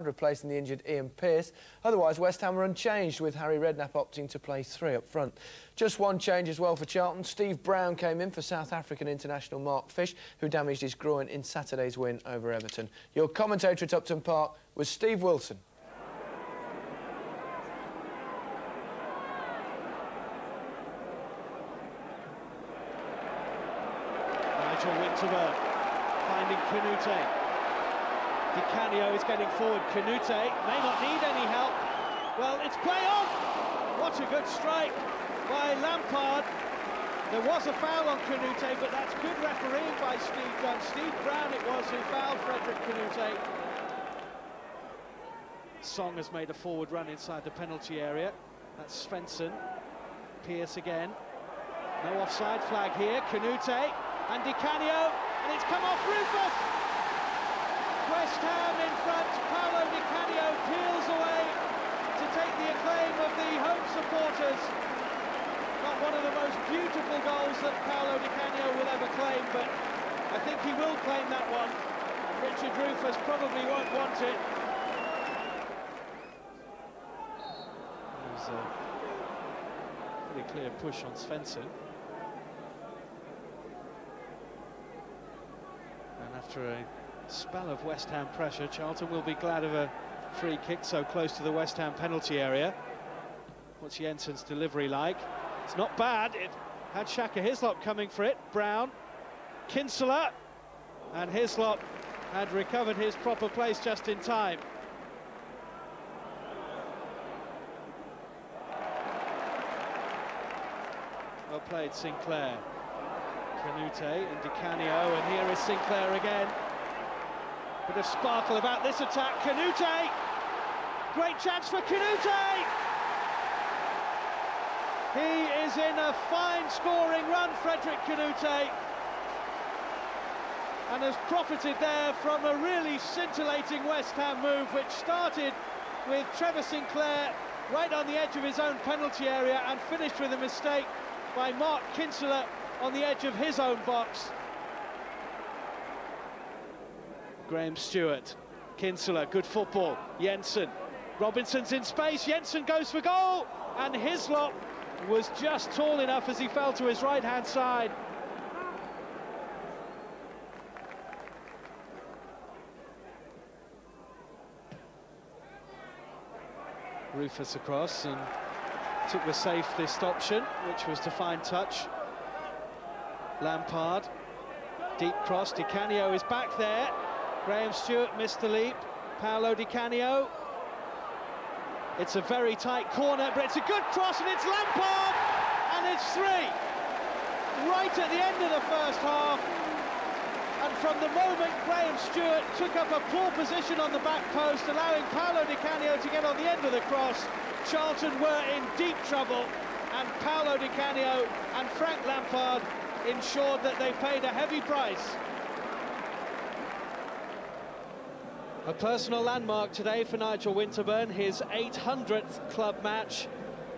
replacing the injured Ian Pearce. Otherwise, West Ham were unchanged, with Harry Redknapp opting to play 3 up front. Just one change as well for Charlton. Steve Brown came in for South African international Mark Fish, who damaged his groin in Saturday's win over Everton. Your commentator at Upton Park was Steve Wilson. Winterburn finding Kanoute. Canio is getting forward. Kanoute may not need any help. Well, it's play on. What a good strike by Lampard. There was a foul on Kanoute, but that's good refereeing by Steve Dunn. Steve Brown it was who fouled Frederick Kanoute. Song has made a forward run inside the penalty area. That's Svensson. Pearce again. No offside flag here. Kanoute and Canio, and it's come off Rufus. West Ham in front. Powell Canio peels away to take the acclaim of the home supporters. Not one of the most beautiful goals that Powell Canio will ever claim, but I think he will claim that one. Richard Rufus probably won't want it. There's a pretty clear push on Svensson. And after a spell of West Ham pressure, Charlton will be glad of a free kick so close to the West Ham penalty area. What's Jensen's delivery like? It's not bad. It had Shaka Hislop coming for it. Brown, Kinsella, and Hislop had recovered his proper place just in time. Well played, Sinclair. Kanoute and Canio, and here is Sinclair again. Bit of sparkle about this attack. Kanoute! Great chance for Kanoute! He is in a fine scoring run, Frederick Kanoute, and has profited there from a really scintillating West Ham move, which started with Trevor Sinclair right on the edge of his own penalty area and finished with a mistake by Mark Kinsella on the edge of his own box. Graham Stuart, Kinsella, good football. Jensen, Robinson's in space. Jensen goes for goal, and Hislop was just tall enough as he fell to his right-hand side. Rufus across and took the safest option, which was to find touch. Lampard, deep cross. Canio is back there. Graham Stuart missed the leap. Paolo Di Canio. It's a very tight corner, but it's a good cross, and it's Lampard, and it's 3. Right at the end of the first half. And from the moment Graham Stuart took up a poor position on the back post, allowing Paolo Di Canio to get on the end of the cross, Charlton were in deep trouble, and Paolo Di Canio and Frank Lampard ensured that they paid a heavy price. A personal landmark today for Nigel Winterburn, his 800th club match,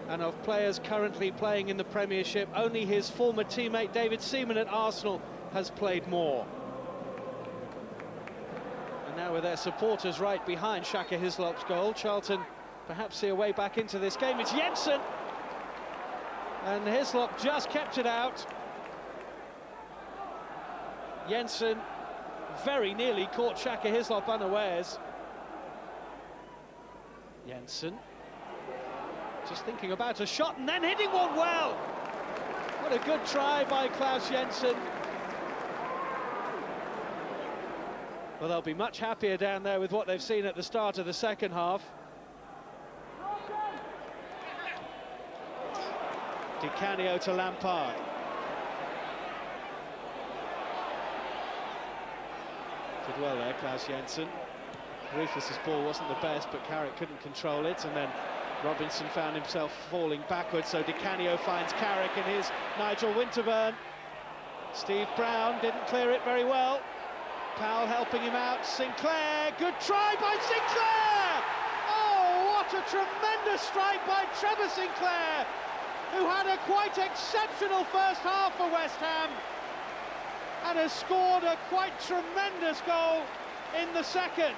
and of players currently playing in the Premiership, only his former teammate David Seaman at Arsenal has played more. And now with their supporters right behind Shaka Hislop's goal, Charlton perhaps see a way back into this game. It's Jensen, and Hislop just kept it out. Jensen very nearly caught Shaka Hislop unawares. Jensen just thinking about a shot and then hitting one well. What a good try by Klaus Jensen. Well, they'll be much happier down there with what they've seen at the start of the second half. Di Canio to Lampard. Did well there, Klaus Jensen. Rufus's ball wasn't the best, but Carrick couldn't control it, and then Robinson found himself falling backwards, so Di Canio finds Carrick, and here's Nigel Winterburn. Steve Brown didn't clear it very well. Powell helping him out. Sinclair, good try by Sinclair! Oh, what a tremendous strike by Trevor Sinclair, who had a quite exceptional first half for West Ham and has scored a quite tremendous goal in the second.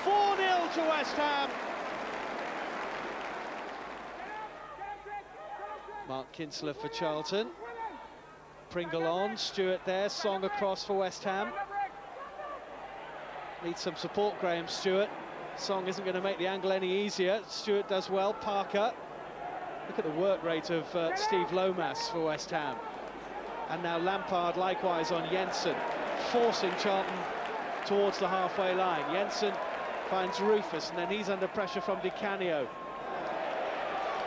4-0 to West Ham. Mark Kinsella for Charlton. Pringle on, Stuart there, Song across for West Ham. Needs some support, Graham Stuart. Song isn't going to make the angle any easier. Stuart does well, Parker. Look at the work rate of Steve Lomas for West Ham. And now Lampard likewise on Jensen, forcing Charlton towards the halfway line. Jensen finds Rufus, and then he's under pressure from Canio.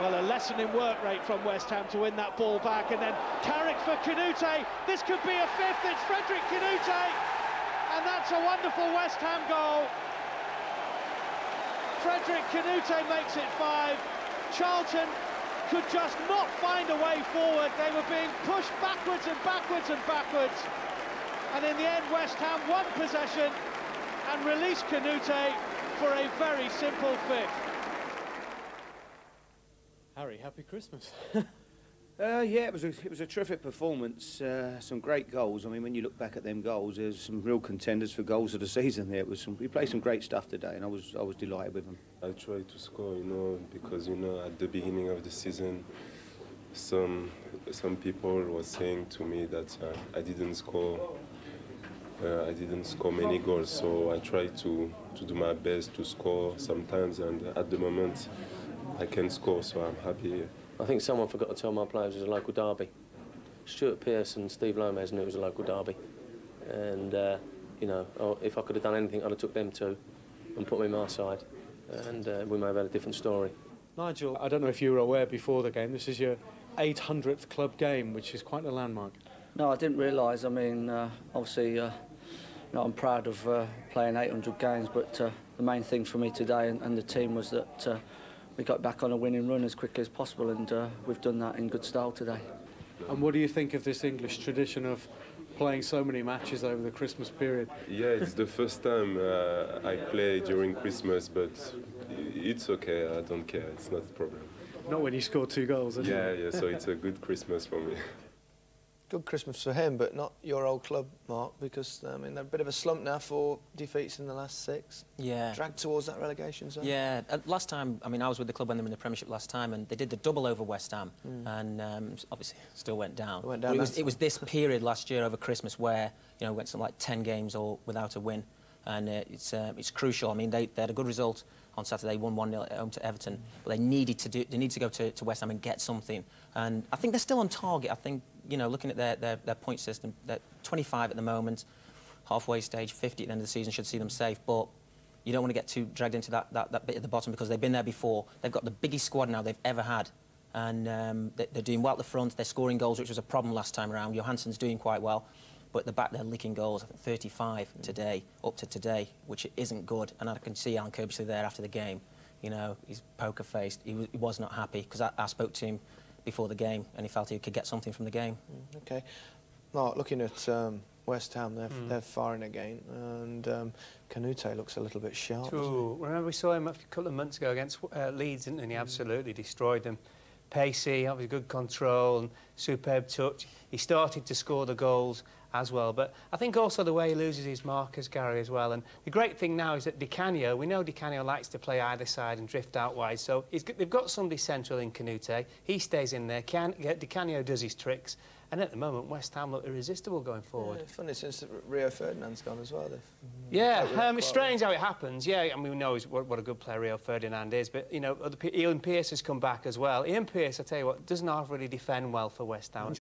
Well, a lesson in work rate from West Ham to win that ball back, and then Carrick for Kanoute. This could be a fifth. It's Frederick Kanoute, and that's a wonderful West Ham goal. Frederick Kanoute makes it 5. Charlton could just not find a way forward. They were being pushed backwards and backwards and backwards. And in the end, West Ham won possession and released Kanoute for a very simple fifth. Harry, happy Christmas. Yeah, it was a terrific performance. Some great goals. I mean, when you look back at them goals, there's some real contenders for goals of the season. There was we played some great stuff today, and I was delighted with them. I tried to score, because at the beginning of the season, some people were saying to me that I didn't score many goals. So I tried to do my best to score sometimes, and at the moment I can score, so I'm happy. I think someone forgot to tell my players it was a local derby. Stuart, Pearce and Steve Lomas knew it was a local derby. And, if I could have done anything, I'd have took them two and put them in my side. And we may have had a different story. Nigel, I don't know if you were aware before the game, this is your 800th club game, which is quite a landmark. No, I didn't realise. I mean, obviously, I'm proud of playing 800 games, but the main thing for me today and the team was that we got back on a winning run as quickly as possible, and we've done that in good style today. And what do you think of this English tradition of playing so many matches over the Christmas period? Yeah, it's the first time I play during Christmas, but it's okay, I don't care, it's not a problem. Not when you score 2 goals, is it? Yeah, so it's a good Christmas for me. Good Christmas for him, but not your old club, Mark, because, I mean, they're a bit of a slump now, 4 defeats in the last 6. Yeah. Dragged towards that relegation zone. Yeah. Last time, I mean, I was with the club when they were in the Premiership last time, and they did the double over West Ham, and obviously still went down. It was this period last year over Christmas where, went something like 10 games all without a win, and it's crucial. I mean, they had a good result on Saturday, won 1-0 at home to Everton, but they needed to go to West Ham and get something, and I think they're still on target. I think, looking at their point system, they're 25 at the moment, halfway stage, 50 at the end of the season should see them safe, but you don't want to get too dragged into that bit at the bottom because they've been there before. They've got the biggest squad now they've ever had, and they're doing well at the front, they're scoring goals, which was a problem last time around. Johansson's doing quite well, but at the back they're licking goals. I think 35 today, up to today, which isn't good, and I can see Alan Kirbysley there after the game. He's poker-faced, he was not happy, because I spoke to him before the game, and he felt he could get something from the game. OK. Mark, looking at West Ham, they're firing again, and Kanoute looks a little bit sharp. Remember we saw him a couple of months ago against Leeds, didn't he? And he absolutely destroyed them. Pacey, obviously good control and superb touch. He started to score the goals as well, but I think also the way he loses his markers, Gary, as well. And the great thing now is that Canio, we know Canio likes to play either side and drift out wide, so they've got somebody central in Kanoute. He stays in there, Canio does his tricks, and at the moment West Ham look irresistible going forward. Yeah, funny, since Rio Ferdinand's gone as well. Yeah, it's strange how it happens. Yeah, I mean, we know what a good player Rio Ferdinand is, but, Ian Pearce has come back as well. Ian Pearce, I tell you what, doesn't half really defend well for West Ham.